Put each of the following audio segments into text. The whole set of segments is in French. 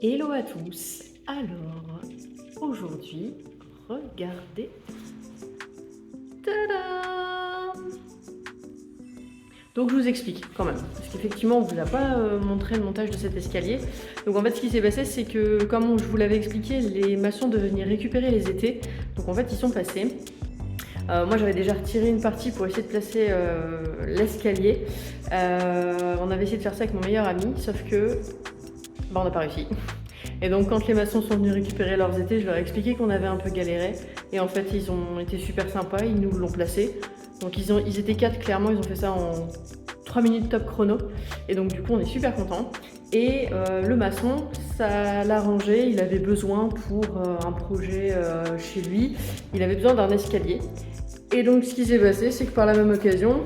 Hello à tous. Alors, aujourd'hui, regardez. Tadam! Donc je vous explique quand même, parce qu'effectivement on ne vous a pas montré le montage de cet escalier. Donc en fait ce qui s'est passé, c'est que comme je vous l'avais expliqué, les maçons devaient venir récupérer les étais. Donc en fait ils sont passés. Moi j'avais déjà retiré une partie pour essayer de placer l'escalier. On avait essayé de faire ça avec mon meilleur ami, sauf que on n'a pas réussi. Et donc quand les maçons sont venus récupérer leurs étais, je leur ai expliqué qu'on avait un peu galéré. Et en fait ils ont été super sympas, ils nous l'ont placé. Donc ils étaient 4 clairement, ils ont fait ça en 3 minutes top chrono. Et donc du coup on est super contents. Et le maçon, ça l'a arrangé, il avait besoin pour un projet chez lui, il avait besoin d'un escalier. Et donc ce qui s'est passé, c'est que par la même occasion,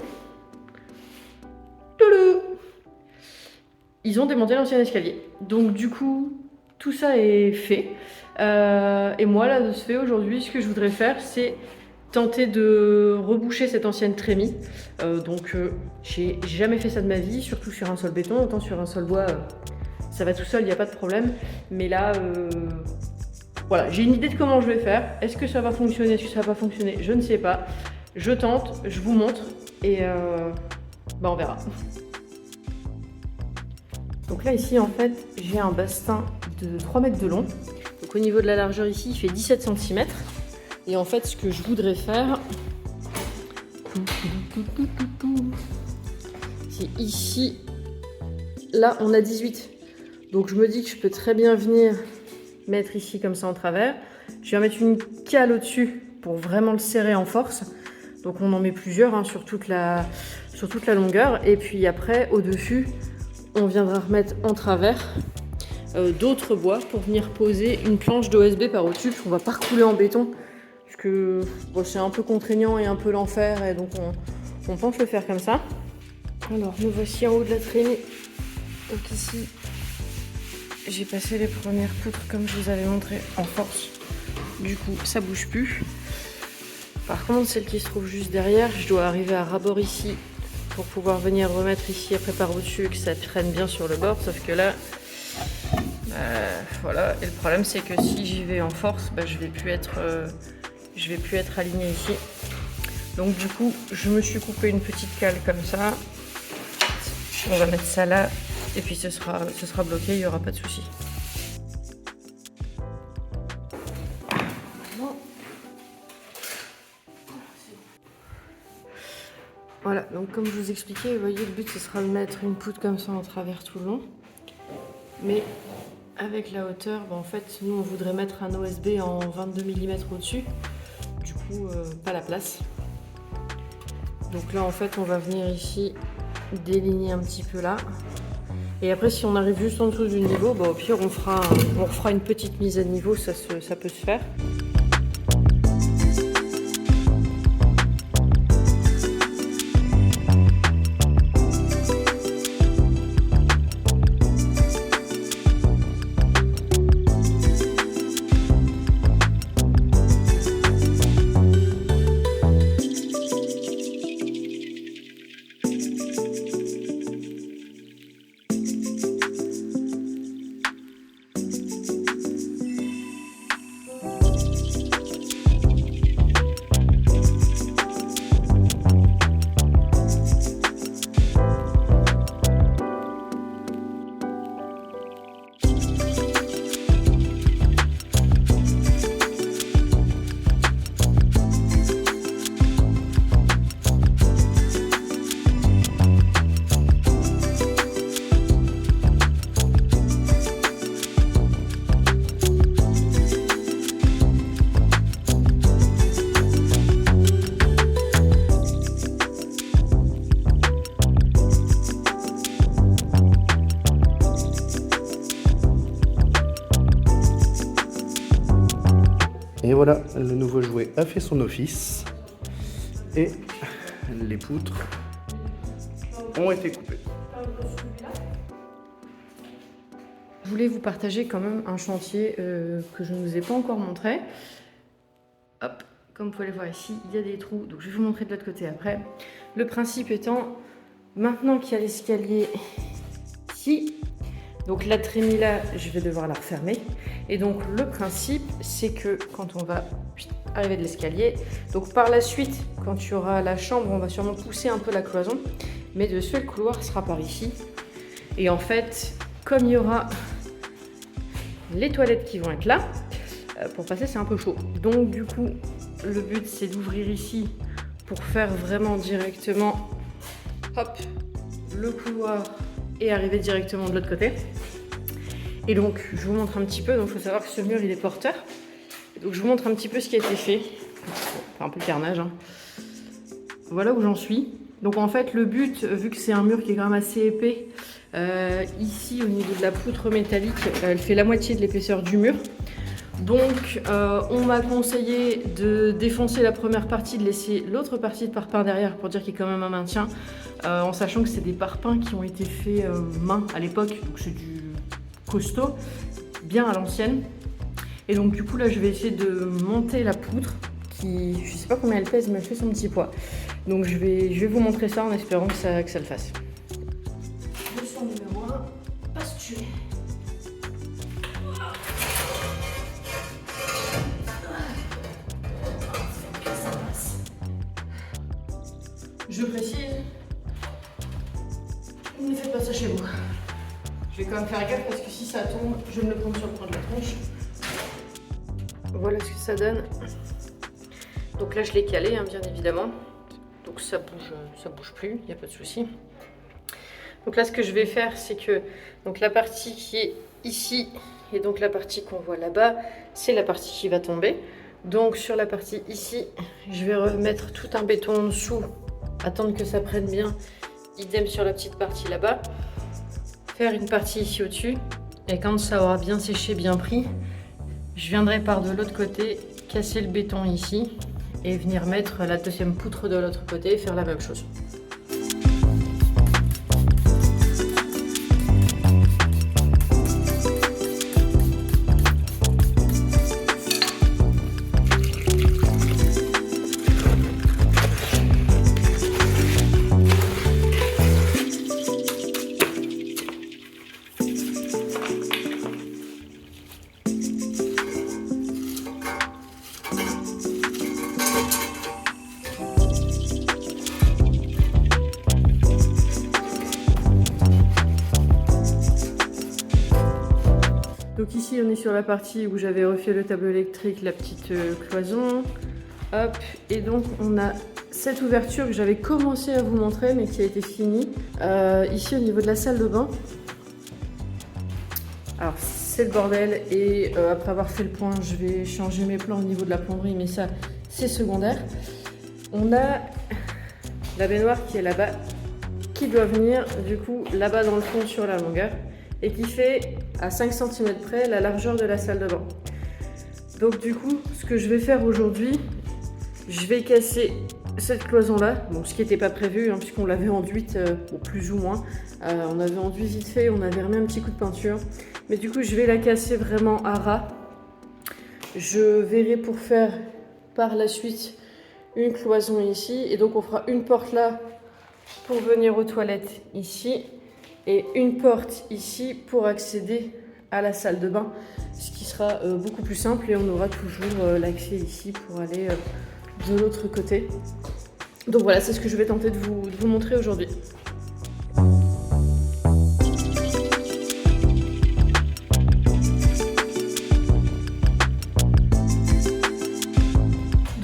ils ont démonté l'ancien escalier. Donc du coup, tout ça est fait. Et moi là, de ce fait, aujourd'hui, ce que je voudrais faire, c'est tenter de reboucher cette ancienne trémie. J'ai jamais fait ça de ma vie, surtout sur un sol béton, autant sur un sol bois, ça va tout seul, il n'y a pas de problème. Mais là, voilà, j'ai une idée de comment je vais faire. Est-ce que ça va fonctionner, est-ce que ça va pas fonctionner? Je ne sais pas. Je tente, je vous montre et on verra. Donc là ici en fait j'ai un bastin de 3 mètres de long. Donc au niveau de la largeur ici il fait 17 cm. Et en fait ce que je voudrais faire, c'est ici, là on a 18. Donc je me dis que je peux très bien venir mettre ici comme ça en travers. Je vais mettre une cale au-dessus pour vraiment le serrer en force. Donc on en met plusieurs hein, sur toute la longueur. Et puis après au-dessus, on viendra remettre en travers d'autres bois pour venir poser une planche d'OSB par au-dessus, parce qu'on va pas recouler en béton, parce que bon, c'est un peu contraignant et un peu l'enfer, et donc on pense le faire comme ça. Alors nous voici en haut de la traînée. Donc ici, j'ai passé les premières poutres comme je vous avais montré en force. Du coup, ça bouge plus. Par contre, celle qui se trouve juste derrière, je dois arriver à rabord ici pour pouvoir venir remettre ici après par au-dessus, que ça traîne bien sur le bord, sauf que là, voilà, et le problème c'est que si j'y vais en force, je vais plus être alignée ici. Donc du coup, je me suis coupé une petite cale comme ça, on va mettre ça là, et puis ce sera bloqué, il n'y aura pas de souci. Voilà, donc comme je vous expliquais, vous voyez, le but ce sera de mettre une poutre comme ça en travers tout le long. Mais avec la hauteur, en fait, nous on voudrait mettre un OSB en 22 mm au-dessus. Du coup, pas la place. Donc là, en fait, on va venir ici déligner un petit peu là. Et après, si on arrive juste en dessous du niveau, au pire, on refera une petite mise à niveau, ça peut se faire. Et voilà, le nouveau jouet a fait son office et les poutres ont été coupées. Je voulais vous partager quand même un chantier que je ne vous ai pas encore montré. Hop, comme vous pouvez le voir ici, il y a des trous, donc je vais vous montrer de l'autre côté après. Le principe étant, maintenant qu'il y a l'escalier ici, Donc la trémie là, je vais devoir la refermer. Et donc le principe, c'est que quand on va arriver de l'escalier, donc par la suite, quand tu auras la chambre, on va sûrement pousser un peu la cloison, mais de ce le couloir sera par ici. Et en fait, comme il y aura les toilettes qui vont être là, pour passer c'est un peu chaud. Donc du coup, le but c'est d'ouvrir ici pour faire vraiment directement, hop, le couloir et arriver directement de l'autre côté. Et donc je vous montre un petit peu, donc il faut savoir que ce mur il est porteur. Donc je vous montre un petit peu ce qui a été fait. Enfin, un peu le carnage, hein. Voilà où j'en suis. Donc en fait le but, vu que c'est un mur qui est quand même assez épais, ici au niveau de la poutre métallique, elle fait la moitié de l'épaisseur du mur. Donc on m'a conseillé de défoncer la première partie, de laisser l'autre partie de parpaing derrière pour dire qu'il y a quand même un maintien, en sachant que c'est des parpaings qui ont été faits main à l'époque, donc c'est du costaud, bien à l'ancienne. Et donc du coup là je vais essayer de monter la poutre qui, je sais pas combien elle pèse mais elle fait son petit poids. Donc je vais vous montrer ça en espérant que ça le fasse. Leçon numéro 1, pas se tuer. Je précise, ne faites pas ça chez vous. Je vais quand même faire gaffe parce que si ça tombe, je vais me le prendre sur le coin de la tronche. Voilà ce que ça donne. Donc là je l'ai calé, hein, bien évidemment. Donc ça bouge plus, il n'y a pas de souci. Donc là ce que je vais faire, c'est que donc la partie qui est ici et donc la partie qu'on voit là-bas, c'est la partie qui va tomber. Donc sur la partie ici, je vais remettre tout un béton en dessous, attendre que ça prenne bien. Idem sur la petite partie là-bas. Faire une partie ici au-dessus. Et quand ça aura bien séché, bien pris, je viendrai par de l'autre côté, casser le béton ici et venir mettre la deuxième poutre de l'autre côté et faire la même chose. Donc ici on est sur la partie où j'avais refait le tableau électrique, la petite cloison. Hop, et donc on a cette ouverture que j'avais commencé à vous montrer mais qui a été finie. Ici au niveau de la salle de bain. Alors c'est le bordel et après avoir fait le point, je vais changer mes plans au niveau de la plomberie, mais ça c'est secondaire. On a la baignoire qui est là-bas, qui doit venir du coup là-bas dans le fond sur la longueur et qui fait à 5 cm près la largeur de la salle de bain. Donc du coup, ce que je vais faire aujourd'hui, je vais casser cette cloison-là, bon, ce qui n'était pas prévu, hein, puisqu'on l'avait enduite, plus ou moins. On avait enduit vite fait, on avait remis un petit coup de peinture. Mais du coup, je vais la casser vraiment à ras. Je verrai pour faire par la suite une cloison ici. Et donc, on fera une porte là pour venir aux toilettes ici. Et une porte ici pour accéder à la salle de bain. Ce qui sera beaucoup plus simple et on aura toujours l'accès ici pour aller de l'autre côté. Donc voilà, c'est ce que je vais tenter de vous montrer aujourd'hui.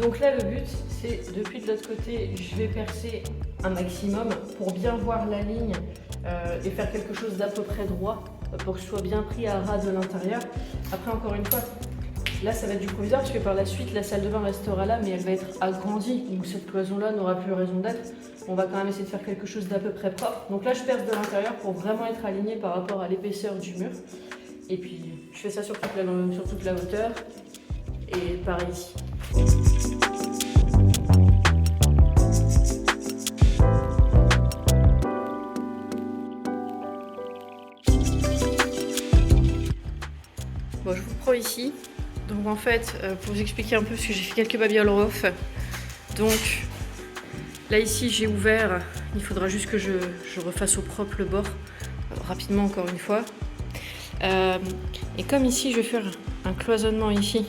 Donc là, le but, c'est depuis de l'autre côté, je vais percer un maximum pour bien voir la ligne et faire quelque chose d'à peu près droit pour que ce soit bien pris à ras de l'intérieur. Après, encore une fois, là, ça va être du provisoire parce que par la suite, la salle de bain restera là, mais elle va être agrandie. Donc cette cloison-là n'aura plus raison d'être. On va quand même essayer de faire quelque chose d'à peu près propre. Donc là, je perce de l'intérieur pour vraiment être aligné par rapport à l'épaisseur du mur. Et puis, je fais ça sur toute la hauteur. Et pareil ici. Bon, je vous prends ici. Donc en fait, pour vous expliquer un peu, parce que j'ai fait quelques babioles off. Donc là ici j'ai ouvert, il faudra juste que je refasse au propre le bord, rapidement encore une fois. Et comme ici, je vais faire un cloisonnement ici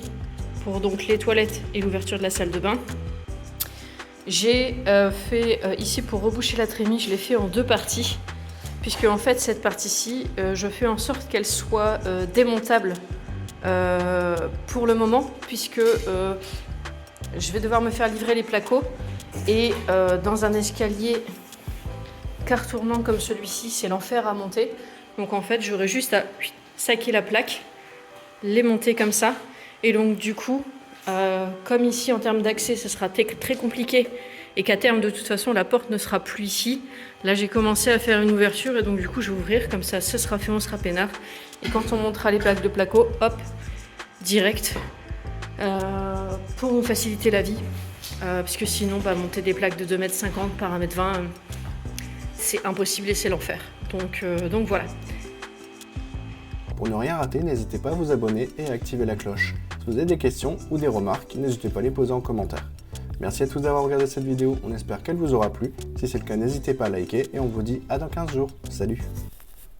pour donc les toilettes et l'ouverture de la salle de bain. J'ai fait ici pour reboucher la trémie, je l'ai fait en 2 parties. Puisque en fait cette partie-ci, je fais en sorte qu'elle soit démontable pour le moment, puisque je vais devoir me faire livrer les placos et dans un escalier quart tournant comme celui-ci, c'est l'enfer à monter. Donc en fait, j'aurai juste à saquer la plaque, les monter comme ça. Et donc du coup, comme ici en termes d'accès, ce sera très compliqué et qu'à terme de toute façon la porte ne sera plus ici. Là j'ai commencé à faire une ouverture et donc du coup je vais ouvrir comme ça, ce sera fait, on sera peinard. Et quand on montera les plaques de placo, hop, direct, pour nous faciliter la vie. Puisque sinon monter des plaques de 2,50 m par 1,20 m, c'est impossible et c'est l'enfer. Donc voilà. Pour ne rien rater, n'hésitez pas à vous abonner et à activer la cloche. Si vous avez des questions ou des remarques, n'hésitez pas à les poser en commentaire. Merci à tous d'avoir regardé cette vidéo, on espère qu'elle vous aura plu. Si c'est le cas, n'hésitez pas à liker et on vous dit à dans 15 jours. Salut!